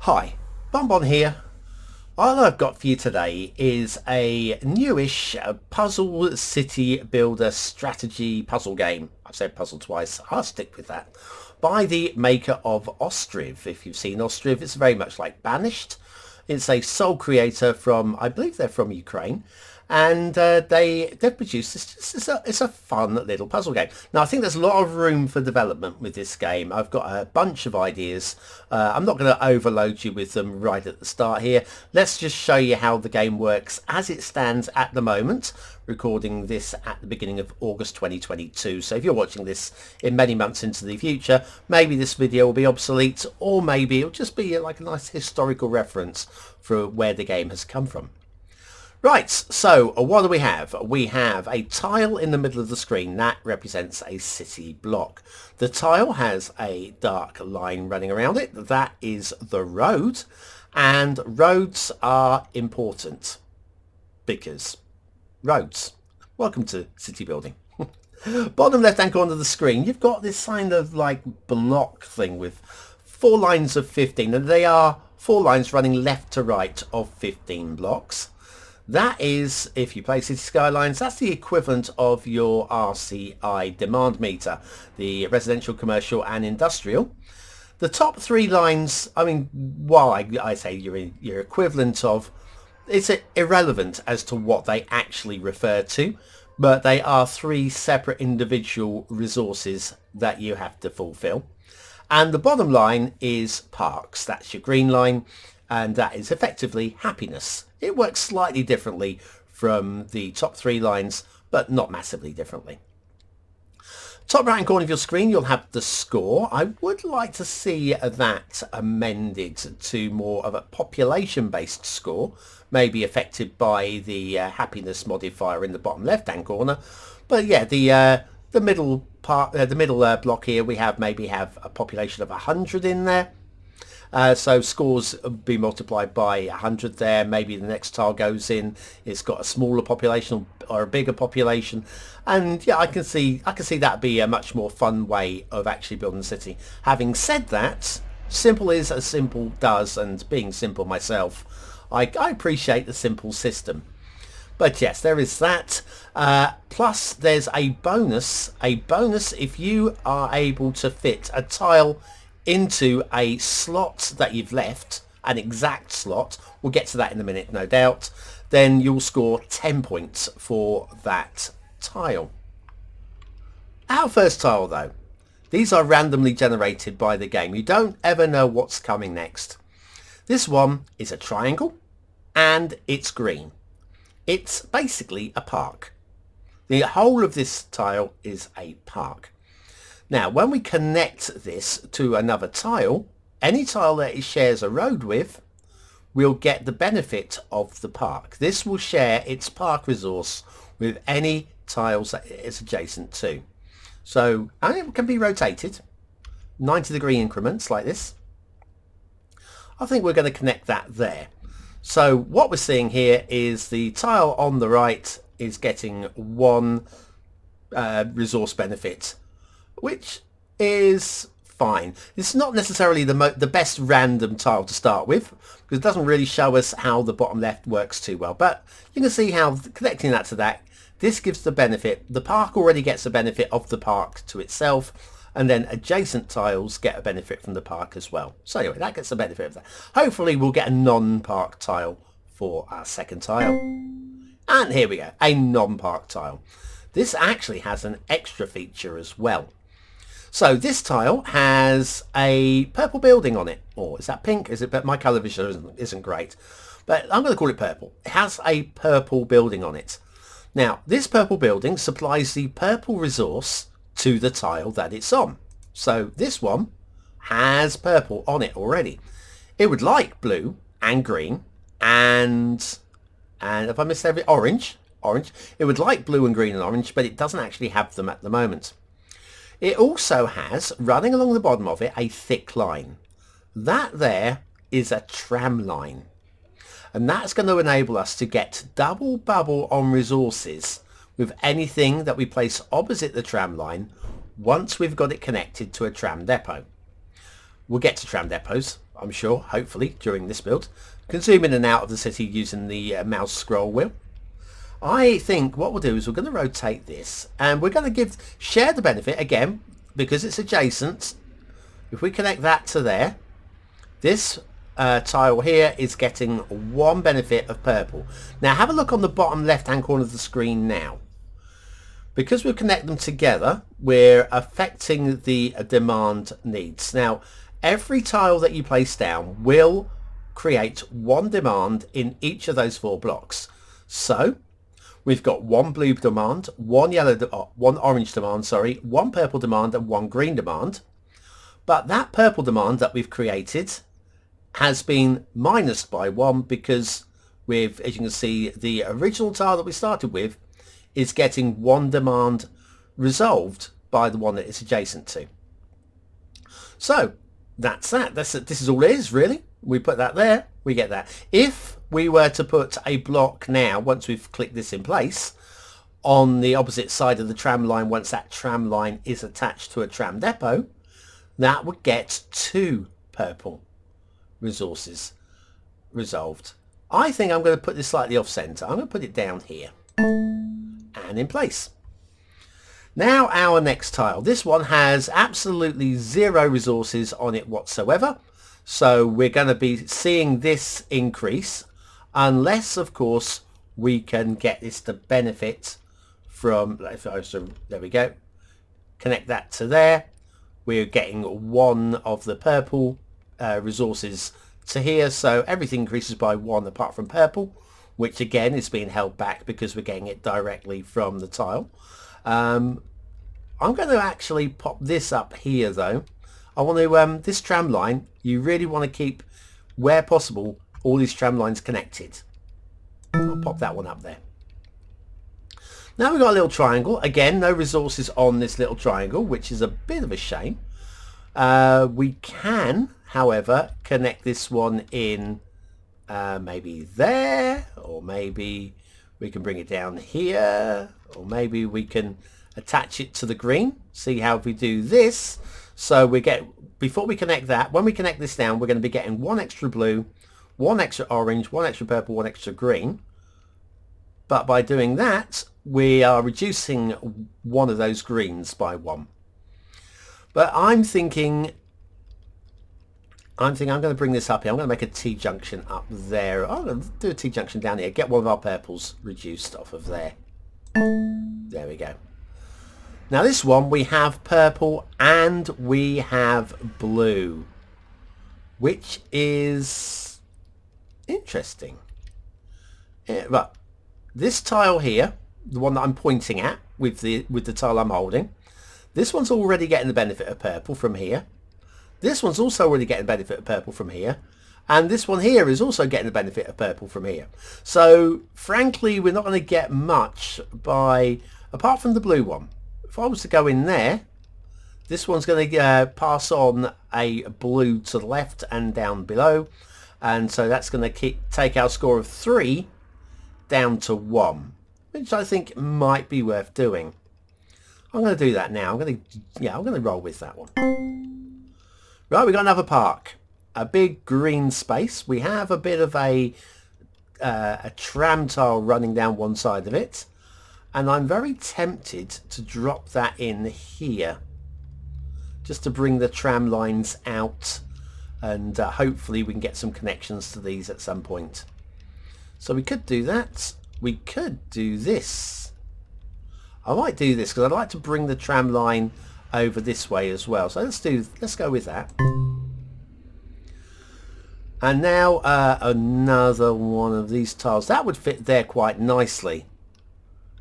Hi, BonBon here. All I've got for you today is a newish puzzle city builder strategy puzzle game. I've said puzzle twice, I'll stick with that. By the maker of Ostriv. If you've seen Ostriv, it's very much like Banished. It's a sole creator from, I believe they're from Ukraine. And they've produced this. It's a fun little puzzle game. Now I think there's a lot of room for development with this game. I've got a bunch of ideas. I'm not going to overload you with them right at the start here. Let's just show you how the game works as it stands at the moment. Recording this at the beginning of August 2022. So if you're watching this in many months into the future, maybe this video will be obsolete, or maybe it'll just be like a nice historical reference for where the game has come from. Right, so what do we have? We have a tile in the middle of the screen that represents a city block. The tile has a dark line running around it. That is the road, and roads are important because roads. Welcome to city building. Bottom left hand corner of the screen, you've got this kind of like block thing with 4 lines of 15, and they are 4 lines running left to right of 15 blocks. That is, if you play City Skylines, that's the equivalent of your RCI demand meter, the residential, commercial and industrial. The top 3 lines, I mean, while I say your equivalent of, it's irrelevant as to what they actually refer to, but they are 3 separate individual resources that you have to fulfill. And the bottom line is parks. That's your green line, and that is effectively happiness. It works slightly differently from the top 3 lines, but not massively differently. Top right hand corner of your screen, you'll have the score. I would like to see that amended to more of a population-based score, maybe affected by the happiness modifier in the bottom left-hand corner. But yeah, the middle part, the middle block here, we maybe have a population of 100 in there. So scores be multiplied by 100 there. Maybe the next tile goes in, it's got a smaller population or a bigger population, and yeah, I can see that be a much more fun way of actually building a city. Having said that, simple is as simple does, and being simple myself, I appreciate the simple system. But yes, there is that. Plus there's a bonus if you are able to fit a tile into a slot that you've left, an exact slot, we'll get to that in a minute no doubt, then you'll score 10 points for that tile. Our first tile though, these are randomly generated by the game. You don't ever know what's coming next. This one is a triangle and it's green. It's basically a park. The whole of this tile is a park. Now, when we connect this to another tile, any tile that it shares a road with will get the benefit of the park. This will share its park resource with any tiles that it is adjacent to. So, and it can be rotated 90-degree increments like this. I think we're going to connect that there. So what we're seeing here is the tile on the right is getting 1 resource benefit, which is fine. It's not necessarily the best random tile to start with, because it doesn't really show us how the bottom left works too well. But you can see how connecting that to that, this gives the benefit. The park already gets the benefit of the park to itself, and then adjacent tiles get a benefit from the park as well. So anyway, that gets the benefit of that. Hopefully we'll get a non-park tile for our second tile. And here we go, a non-park tile. This actually has an extra feature as well. So this tile has a purple building on it. Or is that pink? Is it? But my colour vision isn't great. But I'm going to call it purple. It has a purple building on it. Now, this purple building supplies the purple resource to the tile that it's on. So this one has purple on it already. It would like blue and green and if I missed orange. It would like blue and green and orange, but it doesn't actually have them at the moment. It also has, running along the bottom of it, a thick line. That there is a tram line. And that's going to enable us to get double bubble on resources with anything that we place opposite the tram line once we've got it connected to a tram depot. We'll get to tram depots. I'm sure, hopefully, during this build. Can zoom in and out of the city using the mouse scroll wheel. I think what we'll do is we're going to rotate this and we're going to share the benefit again because it's adjacent. If we connect that to there, this tile here is getting one benefit of purple. Now have a look on the bottom left hand corner of the screen now. Because we connect them together, we're affecting the demand needs. Now every tile that you place down will create one demand in each of those 4 blocks. So we've got one blue demand, one orange demand, sorry, one purple demand and one green demand. But that purple demand that we've created has been minused by 1 because with, as you can see, the original tile that we started with is getting one demand resolved by the one that it's adjacent to. So that's that. This is all it is, really. We put that there, we get that. If we were to put a block now, once we've clicked this in place, on the opposite side of the tram line, once that tram line is attached to a tram depot, that would get 2 purple resources resolved. I think I'm going to put this slightly off center. I'm going to put it down here and in place. Now our next tile. This one has absolutely 0 resources on it whatsoever. So we're going to be seeing this increase unless, of course, we can get this to benefit from, so there we go. Connect that to there. We're getting 1 of the purple resources to here. So everything increases by 1 apart from purple, which again is being held back because we're getting it directly from the tile. I'm going to actually pop this up here though. I want to, this tram line, you really want to keep, where possible, all these tram lines connected. I'll pop that one up there. Now we've got a little triangle. Again, no resources on this little triangle, which is a bit of a shame. We can, however, connect this one in maybe there, or maybe we can bring it down here, or maybe we can attach it to the green. See how if we do this. So we get, before we connect that, when we connect this down, we're going to be getting 1 extra blue, 1 extra orange, 1 extra purple, 1 extra green. But by doing that, we are reducing 1 of those greens by 1. But I'm thinking I'm going to bring this up here. I'm going to make a T-junction up there. I'm going to do a T-junction down here. Get 1 of our purples reduced off of there. There we go. Now this one, we have purple and we have blue, which is interesting. But this tile here, the one that I'm pointing at with the tile I'm holding, this one's already getting the benefit of purple from here. This one's also already getting the benefit of purple from here. And this one here is also getting the benefit of purple from here. So frankly, we're not going to get much by, apart from the blue one. If I was to go in there, this one's going to pass on a blue to the left and down below. And so that's going to take our score of 3 down to 1, which I think might be worth doing. I'm going to do that now. I'm going to roll with that one. Right, we've got another park. A big green space. We have a bit of a tram tile running down one side of it. And I'm very tempted to drop that in here. Just to bring the tram lines out. And hopefully we can get some connections to these at some point. So we could do that. We could do this. I might do this because I'd like to bring the tram line over this way as well. So let's go with that. And now another one of these tiles. That would fit there quite nicely.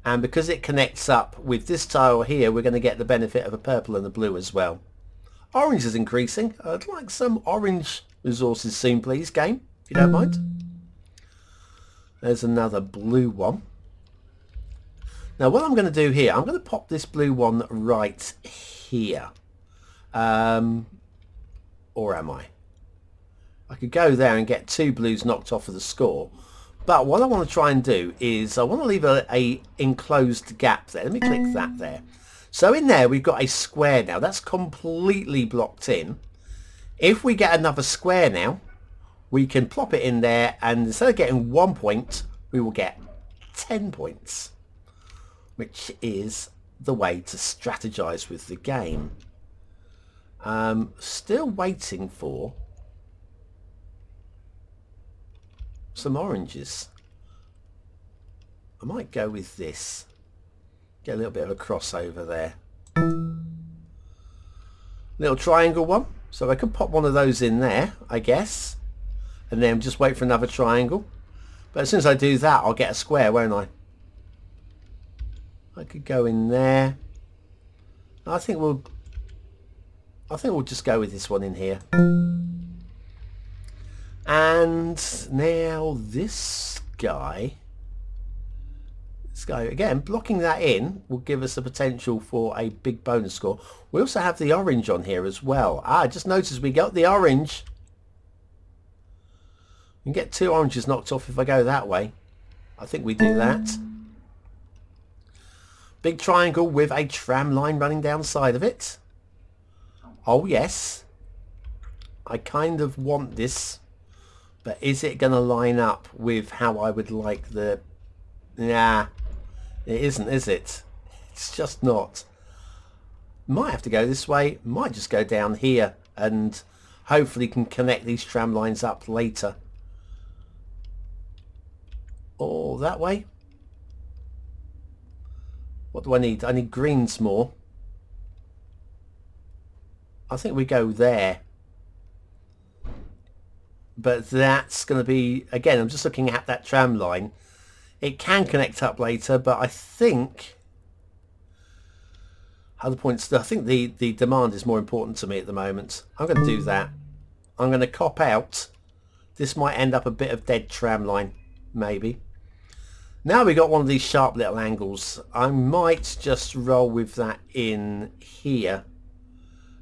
And because it connects up with this tile here, we're going to get the benefit of a purple and a blue as well. Orange is increasing. I'd like some orange resources soon, please, game, if you don't mind. There's another blue one. Now what I'm going to do here, I'm going to pop this blue one right here. Or am I? I could go there and get 2 blues knocked off of the score. But what I want to try and do is I want to leave a enclosed gap there. Let me click that there. So in there we've got a square now. That's completely blocked in. If we get another square now, we can plop it in there, and instead of getting 1 point, we will get 10 points, which is the way to strategize with the game. Still waiting for some oranges. I might go with this. Get a little bit of a crossover there. Little triangle one. So I could pop one of those in there, I guess. And then just wait for another triangle. But as soon as I do that, I'll get a square, won't I? I could go in there. I think we'll just go with this one in here. And now this guy again, blocking that in will give us the potential for a big bonus score. We also have the orange on here as well. I just noticed we got the orange. We can get 2 oranges knocked off if I go that way. I think we do that. Big triangle with a tram line running down the side of it. Oh yes. I kind of want this. But is it going to line up with how I would like the... Nah. It isn't, is it? It's just not. Might have to go this way. Might just go down here. And hopefully can connect these tram lines up later. Or that way. What do I need? I need greens more. I think we go there. But that's going to be... Again, I'm just looking at that tram line. It can connect up later, but I think... Other points... I think the demand is more important to me at the moment. I'm going to do that. I'm going to cop out. This might end up a bit of dead tram line. Maybe. Now we got one of these sharp little angles. I might just roll with that in here.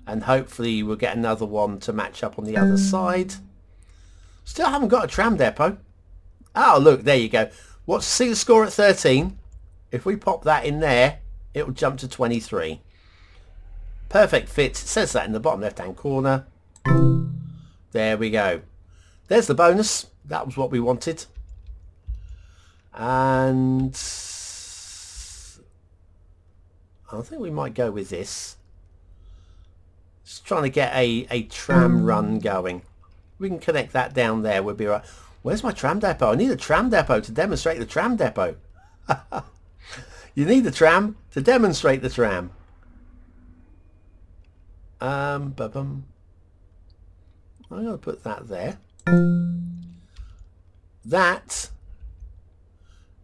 And hopefully we'll get another one to match up on the other side. Still haven't got a tram depot. Oh, look, there you go. See the score at 13. If we pop that in there, it will jump to 23. Perfect fit. It says that in the bottom left-hand corner. There we go. There's the bonus. That was what we wanted. And I think we might go with this. Just trying to get a tram run going. We can connect that down there. We'll be right. Where's my tram depot? I need a tram depot to demonstrate the tram depot. You need the tram to demonstrate the tram. I'm going to put that there. That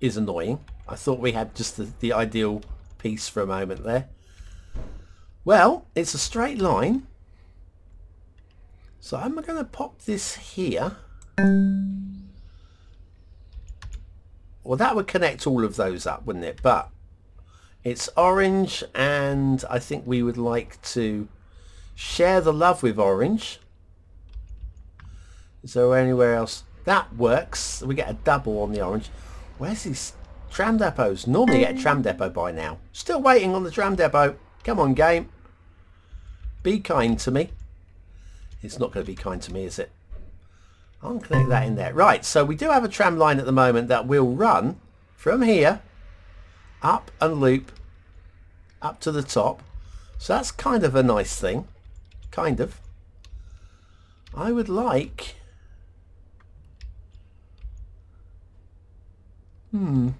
is annoying. I thought we had just the ideal piece for a moment there. Well, it's a straight line. So I'm going to pop this here. Well, that would connect all of those up, wouldn't it? But it's orange, and I think we would like to share the love with orange. Is there anywhere else? That works. We get a double on the orange. Where's these tram depots? Normally you get a tram depot by now. Still waiting on the tram depot. Come on, game. Be kind to me. It's not going to be kind to me, is it? I'll connect that in there. Right, so we do have a tram line at the moment that will run from here up and loop up to the top. So that's kind of a nice thing. Kind of. I would like... I'm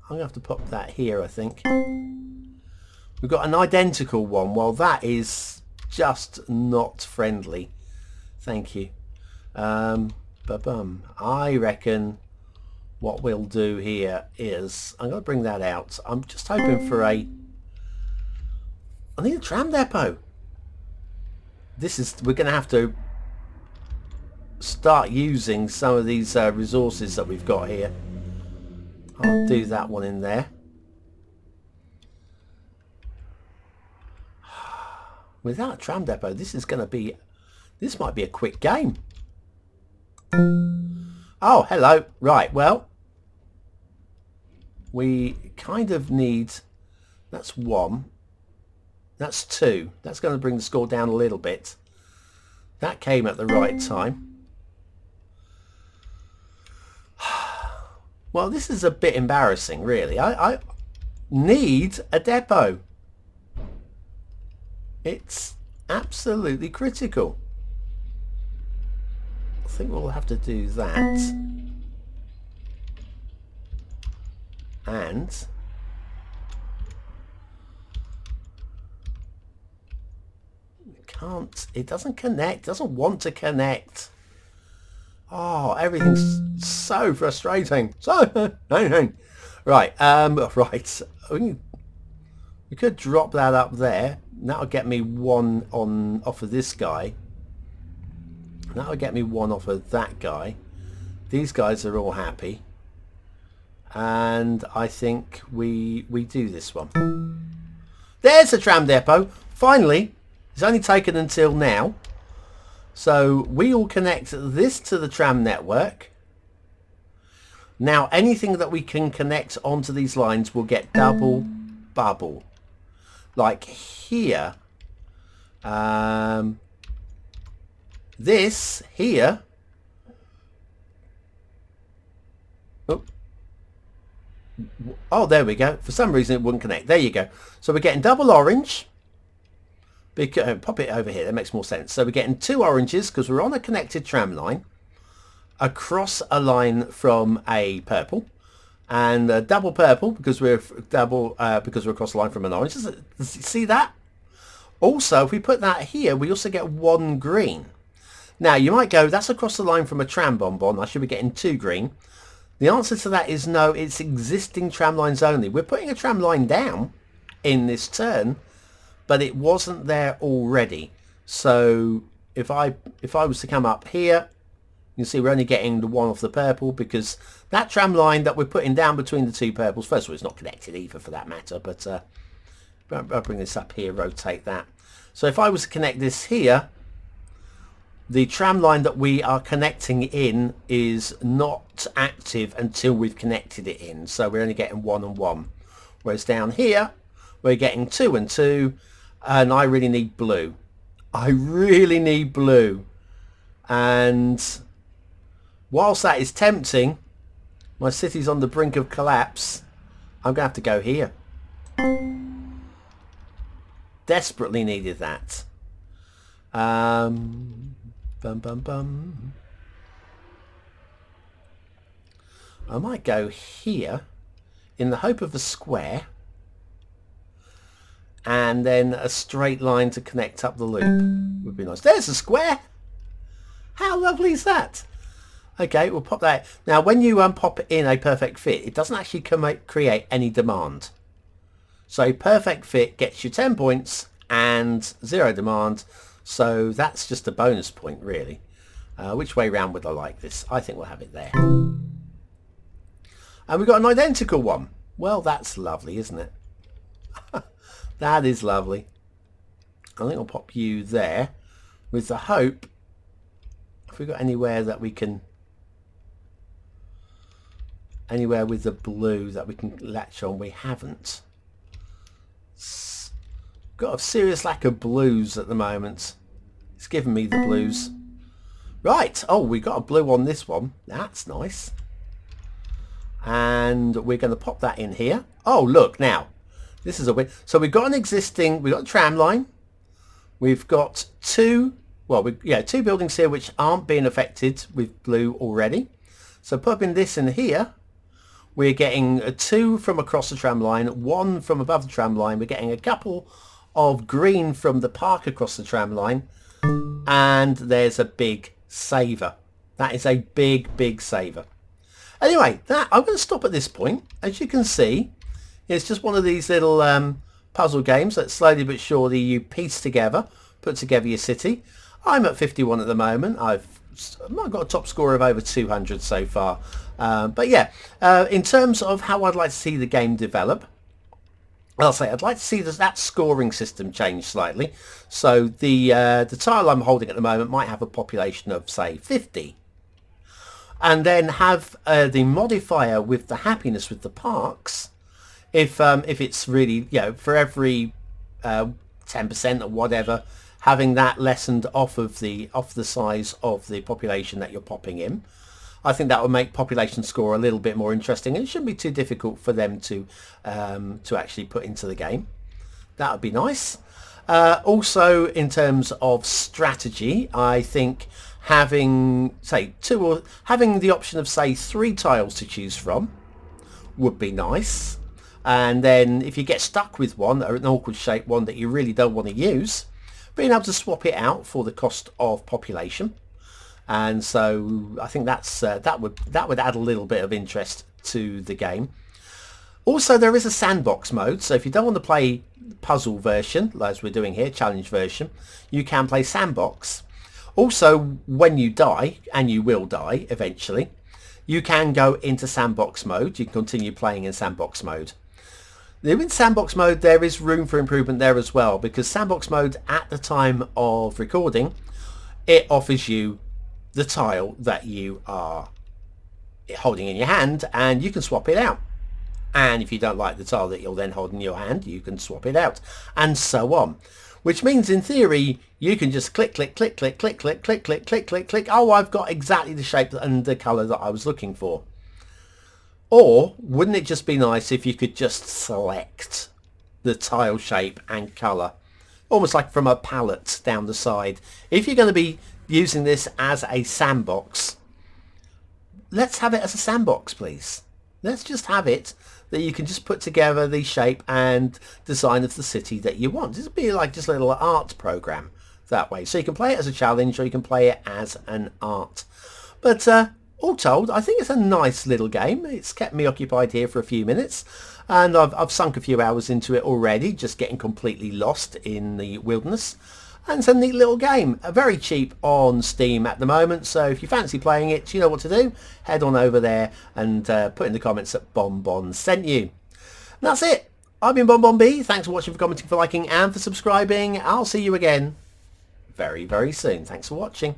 going to have to pop that here, I think. We've got an identical one. Well, that is just not friendly. Thank you. I reckon what we'll do here is... I'm going to bring that out. I'm just hoping for a... I need a tram depot. We're going to have to start using some of these resources that we've got here. I'll do that one in there. Without a tram depot, this might be a quick game. Oh, hello. Right, well, we kind of need... That's 1. That's 2. That's going to bring the score down a little bit. That came at the right time. Well, this is a bit embarrassing, really. I need a depot. It's absolutely critical. I think we'll have to do that. And it doesn't connect, doesn't want to connect. Oh, everything's so frustrating. So right, right. We could drop that up there. That'll get me one off of this guy. That'll get me one off of that guy. These guys are all happy. And I think we do this one. There's a tram depot. Finally. It's only taken until now. So we will connect this to the tram network. Now anything that we can connect onto these lines will get double bubble. Like here. This here. Oh, there we go. For some reason it wouldn't connect. There you go. So we're getting double orange. Because, pop it over here, that makes more sense. So we're getting 2 oranges because we're on a connected tram line across a line from a purple, and a double purple because we're across the line from an orange. See that? Also, if we put that here, we also get 1 green. Now you might go, that's across the line from a tram bonbon. I should be getting 2 green. The answer to that is no. It's existing tram lines only. We're putting a tram line down in this turn, but it wasn't there already. So if I was to come up here, you can see we're only getting the 1 off the purple because that tram line that we're putting down between the 2 purples, first of all, it's not connected either for that matter, but I'll bring this up here, rotate that. So if I was to connect this here, the tram line that we are connecting in is not active until we've connected it in. So we're only getting 1 and 1. Whereas down here, we're getting 2 and 2. And I really need blue. I really need blue. And whilst that is tempting, my city's on the brink of collapse. I'm going to have to go here. Desperately needed that. Bum, bum, bum. I might go here in the hope of a square. And then a straight line to connect up the loop would be nice. There's a square. How lovely is that? Okay, we'll pop that. Now, when you pop in a perfect fit, it doesn't actually create any demand. So perfect fit gets you 10 points and 0 demand. So that's just a bonus point, really. Which way round would I like this? I think we'll have it there. And we've got an identical one. Well, that's lovely, isn't it? That is lovely. I think I'll pop you there with the hope, if we've got anywhere that we can, anywhere with the blue that we can latch on, we haven't. Got a serious lack of blues at the moment. It's giving me the blues. Right, oh, we got a blue on this one. That's nice. And we're going to pop that in here. Oh, look, now. This is a win. So we've got we've got a tram line. We've got 2 buildings here which aren't being affected with blue already. So popping this in here, we're getting 2 from across the tram line, 1 from above the tram line. We're getting a couple of green from the park across the tram line. And there's a big saver. That is a big, big saver. Anyway, I'm going to stop at this point. As you can see, it's just one of these little puzzle games that slowly but surely you piece together, put together your city. I'm at 51 at the moment. I've got a top score of over 200 so far. But yeah, in terms of how I'd like to see the game develop, I'll say I'd like to see that scoring system change slightly. So the tile I'm holding at the moment might have a population of, say, 50. And then have the modifier with the happiness with the parks. If it's really, for every 10% or whatever, having that lessened off the size of the population that you're popping in. I think that would make population score a little bit more interesting, and it shouldn't be too difficult for them to actually put into the game. That would be nice. Also, in terms of strategy, I think having having the option of say 3 tiles to choose from would be nice. And then if you get stuck with one, or an awkward shaped one that you really don't want to use, being able to swap it out for the cost of population. And so I think that would add a little bit of interest to the game. Also, there is a sandbox mode, so if you don't want to play puzzle version, as we're doing here, challenge version, you can play sandbox. Also, when you die, and you will die eventually, you can go into sandbox mode. You can continue playing in sandbox mode. In sandbox mode, there is room for improvement there as well, because sandbox mode at the time of recording, it offers you the tile that you are holding in your hand, and you can swap it out. And if you don't like the tile that you're then holding in your hand, you can swap it out, and so on. Which means, in theory, you can just click, click, click, click, click, click, click, click, click, click, click. Oh, I've got exactly the shape and the colour that I was looking for. Or wouldn't it just be nice if you could just select the tile shape and colour, almost like from a palette down the side? If you're going to be using this as a sandbox, let's have it as a sandbox, please. Let's just have it that you can just put together the shape and design of the city that you want. This would be like just a little art program that way. So you can play it as a challenge, or you can play it as an art. But all told, I think it's a nice little game. It's kept me occupied here for a few minutes, and I've sunk a few hours into it already, just getting completely lost in the wilderness. And it's a neat little game, very cheap on Steam at the moment, so if you fancy playing it, you know what to do. Head on over there and put in the comments that BonBon sent you. And that's it. I've been BonBonB. Thanks for watching, for commenting, for liking, and for subscribing. I'll see you again very, very soon. Thanks for watching.